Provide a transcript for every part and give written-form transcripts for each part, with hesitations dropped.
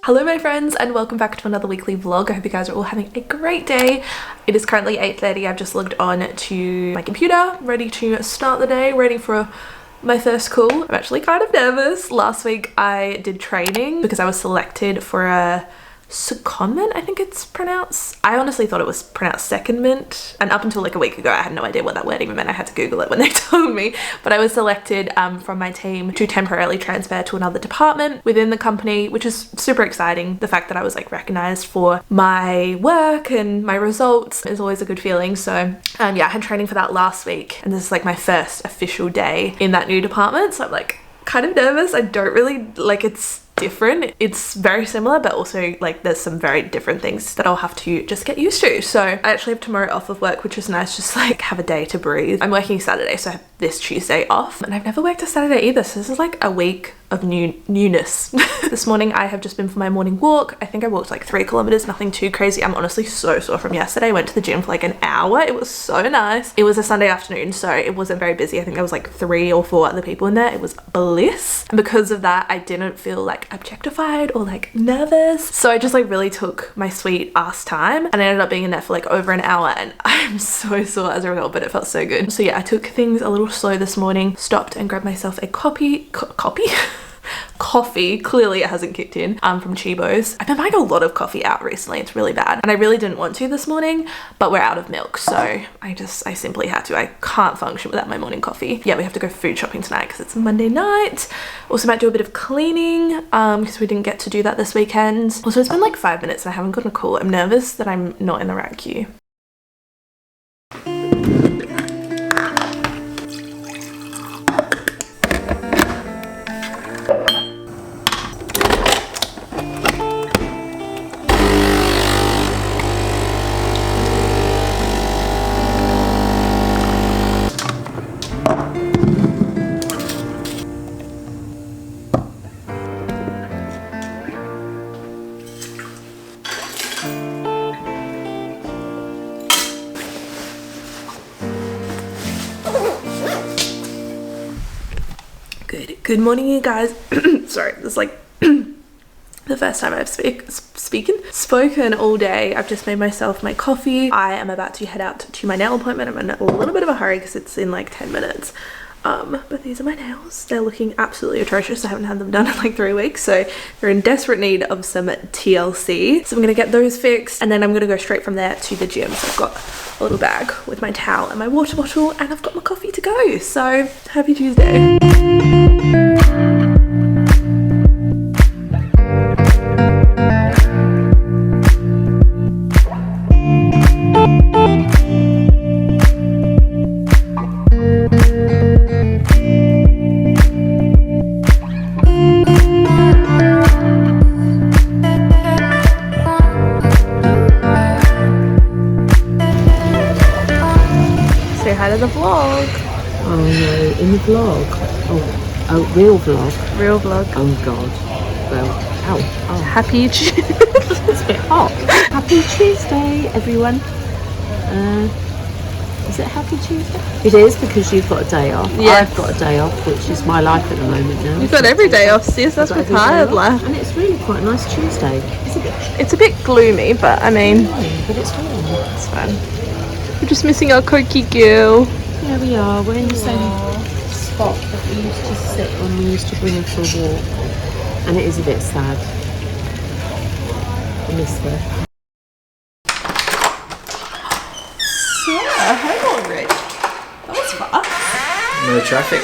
Hello my friends and welcome back to another weekly vlog. I hope you guys are all having a great day. It is currently 8:30. I've just logged on to my computer, ready to start the day, ready for my first call. I'm actually kind of nervous. Last week I did training because I was selected for a secondment, I think it's pronounced. I honestly thought it was pronounced secondment, and up until like a week ago I had no idea what that word even meant. I had to Google it when they told me, but I was selected from my team to temporarily transfer to another department within the company, which is super exciting. The fact that I was like recognized for my work and my results is always a good feeling. So yeah, I had training for that last week and this is like my first official day in that new department, so I'm like kind of nervous. I don't really like, it's different. It's very similar, but also like there's some very different things that I'll have to just get used to. So I actually have tomorrow off of work, which is nice, just like have a day to breathe. I'm working Saturday, so I have this Tuesday off, and I've never worked a Saturday either, so this is like a week of newness. This morning I have just been for my morning walk. I think I walked like 3 kilometers, nothing too crazy. I'm honestly so sore from yesterday. I went to the gym for like an hour. It was so nice. It was a Sunday afternoon, so it wasn't very busy. I think there was like 3 or 4 other people in there. It was bliss, and because of that I didn't feel like objectified or like nervous. So I just like really took my sweet ass time, and I ended up being in there for like over an hour, and I'm so sore as a result, but it felt so good. So yeah, I took things a little slow this morning, stopped and grabbed myself a coffee. Clearly it hasn't kicked in from Chibo's. I've been buying a lot of coffee out recently. It's really bad, and I really didn't want to this morning, but we're out of milk, so I simply had to. I can't function without my morning coffee. Yeah, we have to go food shopping tonight because it's Monday night. Also might do a bit of cleaning because we didn't get to do that this weekend. Also, it's been like 5 minutes and I haven't gotten a call. I'm nervous that I'm not in the right queue. Good morning, you guys. Sorry, this is like the first time I've spoken all day. I've just made myself my coffee. I am about to head out to my nail appointment. I'm in a little bit of a hurry because it's in like 10 minutes. But these are my nails. They're looking absolutely atrocious. I haven't had them done in like 3 weeks, so they're in desperate need of some TLC. So I'm gonna get those fixed, and then I'm gonna go straight from there to the gym. So I've got a little bag with my towel and my water bottle, and I've got my coffee to go. So happy Tuesday. Say hi to the vlog. Oh no, in the vlog. Oh, real vlog. Real vlog. Oh god. Well, ow. Oh. Happy Tuesday. It's a bit hot. Happy Tuesday, everyone. Is it Happy Tuesday? It is, because you've got a day off. Yeah. I've got a day off, which is my life at the moment now. You've got every day off, sis. That's my tired life. And it's really quite a nice Tuesday. It's a bit gloomy, but I mean, but it's warm. it's fun. We're just missing our Cokie girl. There we are. We're in the same spot that we used to sit when we used to bring her for a walk. And it is a bit sad. I miss her. So, home already. That was fast. No traffic.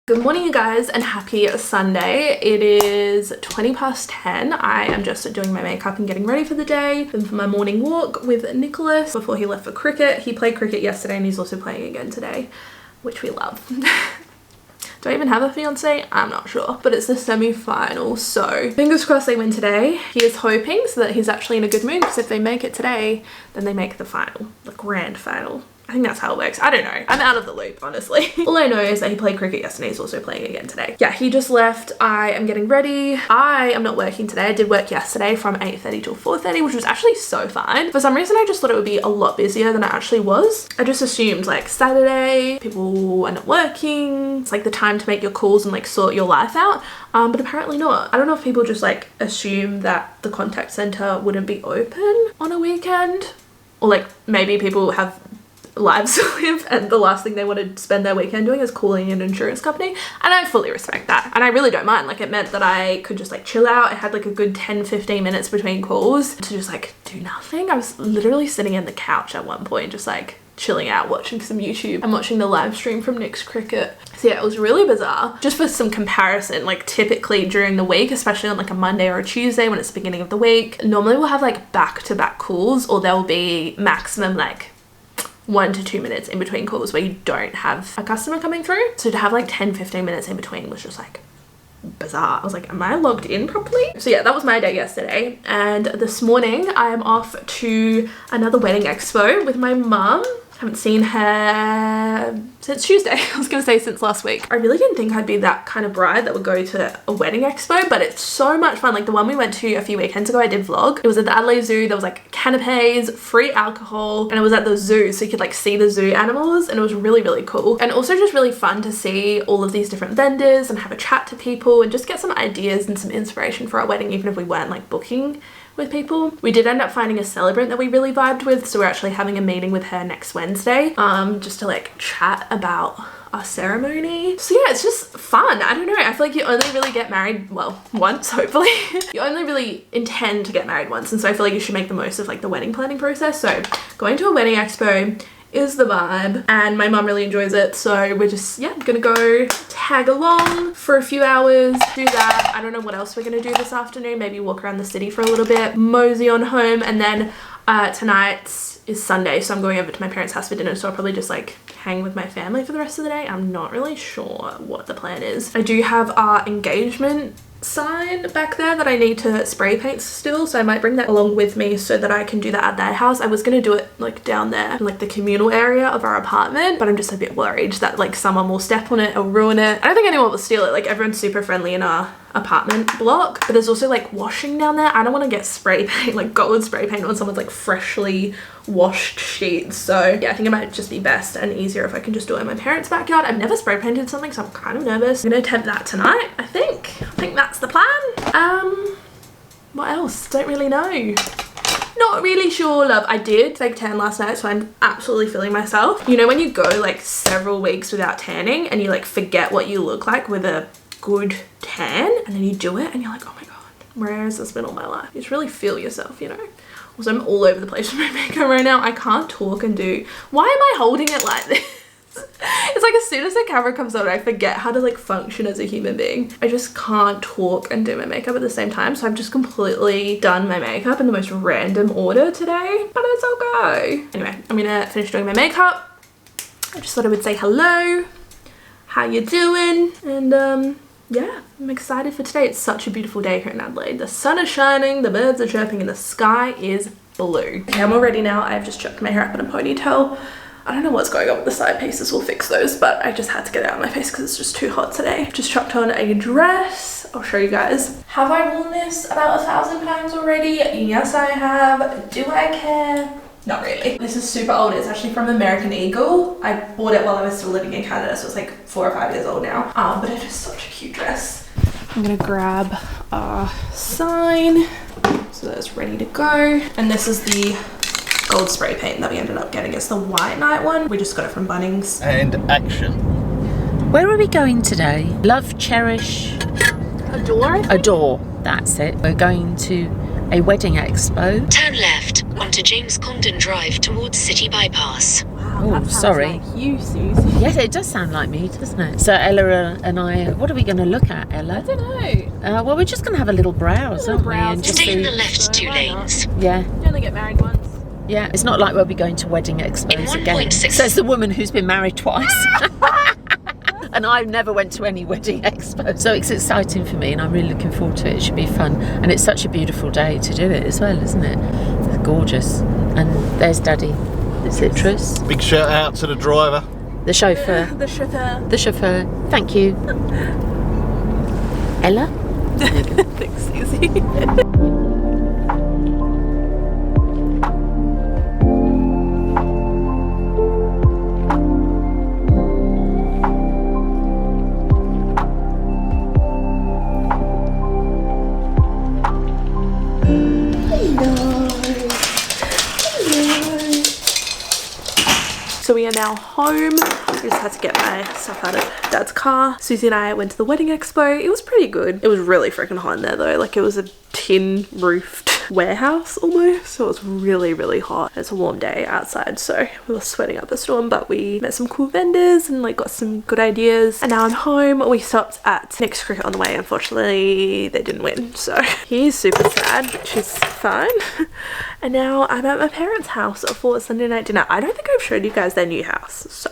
Good morning, you guys, and happy Sunday. It is 20 past 10. I am just doing my makeup and getting ready for the day. Been for my morning walk with Nicholas before he left for cricket. He played cricket yesterday and he's also playing again today. which we love. Do I even have a fiance? I'm not sure, but it's the semi-final, so fingers crossed they win today. He is hoping so that he's actually in a good mood, because if they make it today, then they make the final, the grand final. I think that's how it works. I don't know. I'm out of the loop, honestly. All I know is that he played cricket yesterday. He's also playing again today. Yeah, he just left. I am getting ready. I am not working today. I did work yesterday from 8:30 till 4:30, which was actually so fine. For some reason, I just thought it would be a lot busier than it actually was. I just assumed like Saturday, people are not working. It's like the time to make your calls and like sort your life out. But apparently not. I don't know if people just like assume that the contact center wouldn't be open on a weekend, or like maybe people have lives to live and the last thing they want to spend their weekend doing is calling an insurance company, and I fully respect that, and I really don't mind. Like, it meant that I could just like chill out. I had like a good 10-15 minutes between calls to just like do nothing. I was literally sitting in the couch at one point just like chilling out, watching some YouTube and watching the live stream from Nick's cricket. So yeah, it was really bizarre. Just for some comparison, like typically during the week, especially on like a Monday or a Tuesday when it's the beginning of the week, normally we'll have like back-to-back calls, or there'll be maximum like 1 to 2 minutes in between calls where you don't have a customer coming through. So to have like 10-15 minutes in between was just like bizarre. I was like, am I logged in properly? So yeah, that was my day yesterday, and this morning I am off to another wedding expo with my mum. Haven't seen her since Tuesday. I was gonna say since last week. I really didn't think I'd be that kind of bride that would go to a wedding expo, but it's so much fun. Like the one we went to a few weekends ago, I did vlog. It was at the Adelaide Zoo. There was like canapes, free alcohol, and it was at the zoo, so you could like see the zoo animals, and it was really, really cool. And also just really fun to see all of these different vendors and have a chat to people and just get some ideas and some inspiration for our wedding, even if we weren't like booking with people. We did end up finding a celebrant that we really vibed with, so we're actually having a meeting with her next Wednesday, just to like chat about our ceremony. So yeah, it's just fun. I don't know, I feel like you only really get married, well, once, hopefully. You only really intend to get married once, and so I feel like you should make the most of like the wedding planning process. So going to a wedding expo is the vibe, and my mum really enjoys it, so we're just, yeah, gonna go tag along for a few hours, do that. I don't know what else we're gonna do this afternoon. Maybe walk around the city for a little bit, mosey on home, and then tonight is Sunday, so I'm going over to my parents' house for dinner, so I'll probably just like hang with my family for the rest of the day. I'm not really sure what the plan is. I do have our engagement sign back there that I need to spray paint still, so I might bring that along with me so that I can do that at their house. I was gonna do it like down there in like the communal area of our apartment, but I'm just a bit worried that like someone will step on it or ruin it. I don't think anyone will steal it. Like, everyone's super friendly in our apartment block, but there's also like washing down there. I don't want to get spray paint, like gold spray paint on someone's like freshly washed sheets. So yeah, I think it might just be best and easier if I can just do it in my parents' backyard. I've never spray painted something, so I'm kind of nervous. I'm gonna attempt that tonight, I think that's the plan. What else? Don't really know. Not really sure, love. I did fake tan last night, so I'm absolutely feeling myself. You know when you go like several weeks without tanning and you like forget what you look like with a good tan, and then you do it and you're like, oh my god, where has this been all my life? You just really feel yourself, you know. Also, I'm all over the place with my makeup right now. I can't talk and do. Why am I holding it like this? It's like as soon as the camera comes on, I forget how to like function as a human being. I just can't talk and do my makeup at the same time, so I've just completely done my makeup in the most random order today, but it's okay. Anyway, I'm gonna finish doing my makeup. I just thought I would say hello, how you doing, and yeah, I'm excited for today. It's such a beautiful day here in Adelaide. The sun is shining, the birds are chirping, and the sky is blue. Okay, I'm all ready now. I've just chucked my hair up in a ponytail. I don't know what's going on with the side pieces. We'll fix those, but I just had to get it out of my face because it's just too hot today. Just chucked on a dress. I'll show you guys. Have I worn this about 1,000 times already? Yes, I have. Do I care? Not really. This is super old. It's actually from American Eagle. I bought it while I was still living in Canada, so it's like 4 or 5 years old now. But it is such a cute dress. I'm gonna grab our sign so that it's ready to go. And this is the gold spray paint that we ended up getting. It's the white night one. We just got it from Bunnings. And action. Where are we going today? Love, cherish, adore. That's it. We're going to a wedding expo. Turn left onto James Condon Drive towards City Bypass. Oh, sorry. Like you, Susie. Yes, it does sound like me, doesn't it? So Ella and I, what are we going to look at, Ella? I don't know. Well, we're just going to have a little browse, aren't we? And just Stay in see. the left 2 lanes. Yeah. You only get married once. Yeah, it's not like we'll be going to wedding expos In again. 1.6 Says the woman who's been married twice. And I never went to any wedding expo. So it's exciting for me and I'm really looking forward to it. It should be fun. And it's such a beautiful day to do it as well, isn't it? It's gorgeous. And there's Daddy. Citrus. Big shout out to the driver. The chauffeur. The chauffeur. The chauffeur. Thank you. Ella? Thanks, Susie. So we are now home. I just had to get my stuff out of Dad's car. Susie and I went to the wedding expo. It was pretty good. It was really freaking hot in there though. Like it was a tin roofed warehouse almost. So it was really, really hot. It's a warm day outside, so we were sweating up a storm, but we met some cool vendors and like got some good ideas. And now I'm home. We stopped at Nick's Cricket on the way. Unfortunately, they didn't win. So he's super sad, which is fine. And now I'm at my parents' house for Sunday night dinner. I don't think I've showed you guys their new house, so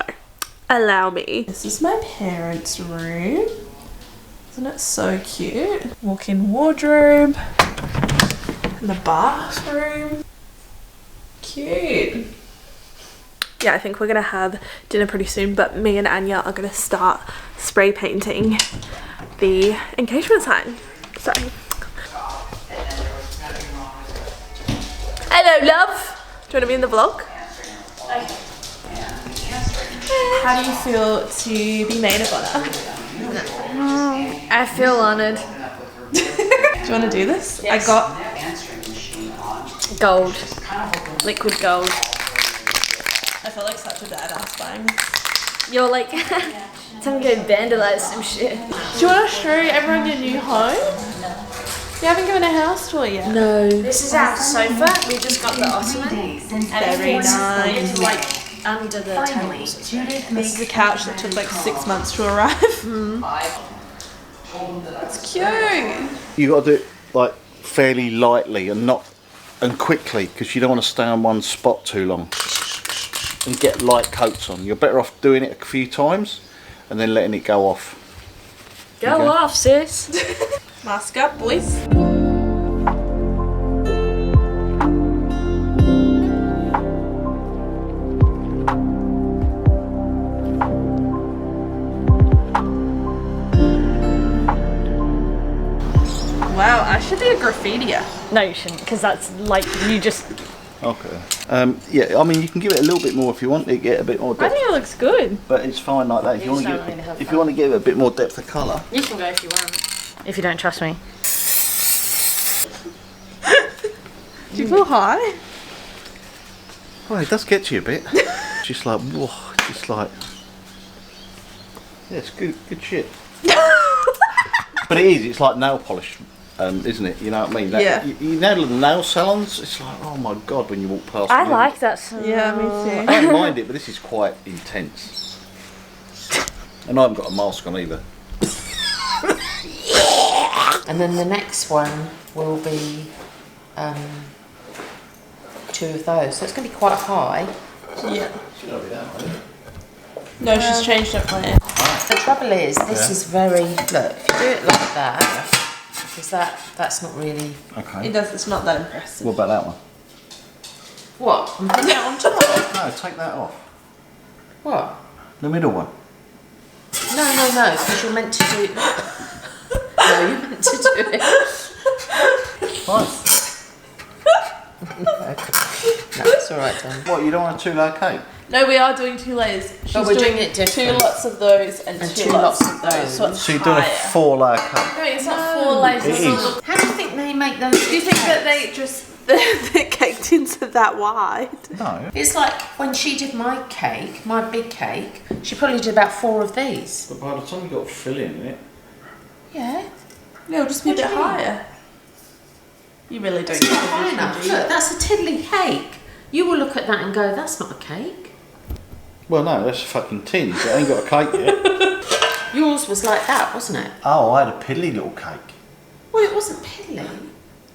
allow me. This is my parents' room. Isn't it so cute? Walk-in wardrobe. And the bathroom. Cute. Yeah, I think we're gonna have dinner pretty soon, but me and Anya are gonna start spray painting the engagement sign. So. Hello, love. Do you want to be in the vlog? Okay. How do you feel to be maid of honor? I feel honored. Do you want to do this? Yes. I got Gold. Liquid gold. I felt like such a badass buying this. You're like, time to go vandalize some shit. Do you want to show everyone your new home? You haven't given a house tour yet. No. This is our sofa. We just got the ottoman. Very nice. It's like under the tables. This is a couch that took like 6 months to arrive. It's cute. You got to do it like fairly lightly and quickly, because you don't want to stay on one spot too long and get light coats on. You're better off doing it a few times and then letting it go off. Go off, sis. Mask up, boys. Wow, I should be a graffitier. No, you shouldn't, because that's like, you just... Okay. Yeah, I mean, you can give it a little bit more if you want to get a bit more I depth. think it looks good. But it's fine like that. If you want to give it a bit more depth of colour. You can go if you want. If you don't trust me. Do you feel high? Well, it does get you a bit. Just like, whoa, just like... Yeah, it's good shit. But it is, it's like nail polish, isn't it? You know what I mean? Yeah. You know the nail salons? It's like, oh my God, when you walk past I them. like that smell. Yeah, me I too. don't mind it, but this is quite intense. And I haven't got a mask on either. And then the next one will be 2 of those. So it's going to be quite high. Yeah. Should not be that one. No, she's changed her plan. The trouble is, this is very, look, if you do it like that, because that's not really... Okay. It does, it's not that impressive. What about that one? What? I'm putting it on top? No, take that off. What? The middle one. No, because you're meant to do... No, you're meant to do it. Fine. No, it's alright, Dan. What, you don't want a 2-layer cake? No, we are doing 2 layers. She's we're doing it different. 2 lots of those and 2 lots of those. So it's So you're doing a higher. 4-layer cake? No, it's not 4 layers. It It's is. not- How do you think they make those? Do you think that they just the cake tins are that wide? No. It's like when she did my cake, my big cake, she probably did about 4 of these. But by the time you got filling in it... Yeah. No, it'll just be a What bit do you mean? higher. You really don't It's need not to high enough. Look, that's a tiddly cake. You will look at that and go, that's not a cake. Well, no, that's a fucking tin. So it ain't got a cake yet. Yours was like that, wasn't it? Oh, I had a piddly little cake. Well, it wasn't piddly.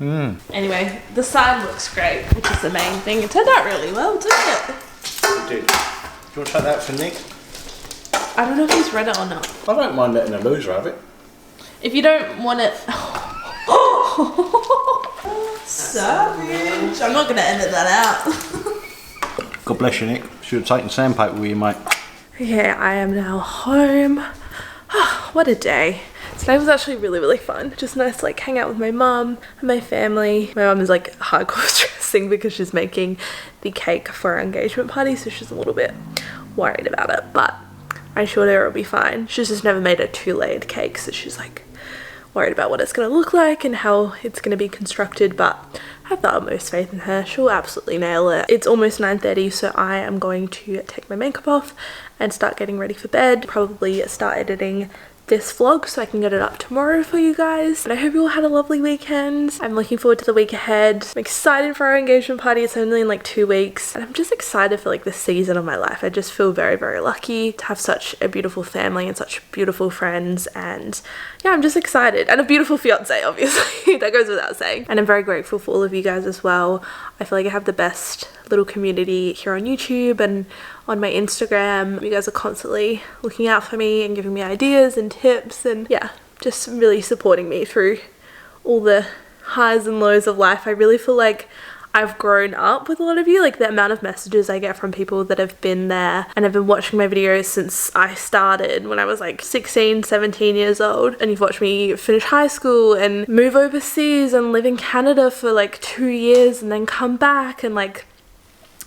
Anyway, the sign looks great, which is the main thing. It turned out really well, didn't it? It did. Do you want to take that for Nick? I don't know if he's read it or not. I don't mind letting a loser have it. If you don't want it... Savage. I'm not going to edit that out. God bless you, Nick. Should have taken sandpaper with you, mate. Okay, I am now home. What a day. Today was actually really fun. Just nice to like hang out with my mum and my family. My mum is like hardcore stressing because she's making the cake for our engagement party, so she's a little bit worried about it, but I'm sure it'll be fine. She's just never made a 2-layered cake, so she's like worried about what it's going to look like and how it's going to be constructed, but I have the utmost faith in her. She'll absolutely nail it. It's almost 9:30, so I am going to take my makeup off and start getting ready for bed. Probably start editing this vlog so I can get it up tomorrow for you guys. But I hope you all had a lovely weekend. I'm looking forward to the week ahead. I'm excited for our engagement party. It's only in like 2 weeks, and I'm just excited for like this season of my life. I just feel very lucky to have such a beautiful family and such beautiful friends, and yeah, I'm just excited. And a beautiful fiance, obviously. That goes without saying. And I'm very grateful for all of you guys as well. I feel like I have the best little community here on YouTube and on my Instagram. You guys are constantly looking out for me and giving me ideas and tips, and yeah, just really supporting me through all the highs and lows of life. I really feel like I've grown up with a lot of you. Like the amount of messages I get from people that have been there and have been watching my videos since I started when I was like 16, 17 years old, and you've watched me finish high school and move overseas and live in Canada for like 2 years and then come back, and like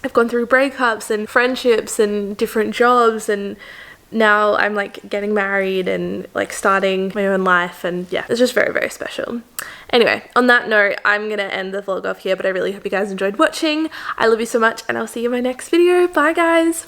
I've gone through breakups and friendships and different jobs, and now I'm like getting married and like starting my own life, and yeah, it's just very special. Anyway, on that note, I'm gonna end the vlog off here, but I really hope you guys enjoyed watching. I love you so much, and I'll see you in my next video. Bye guys.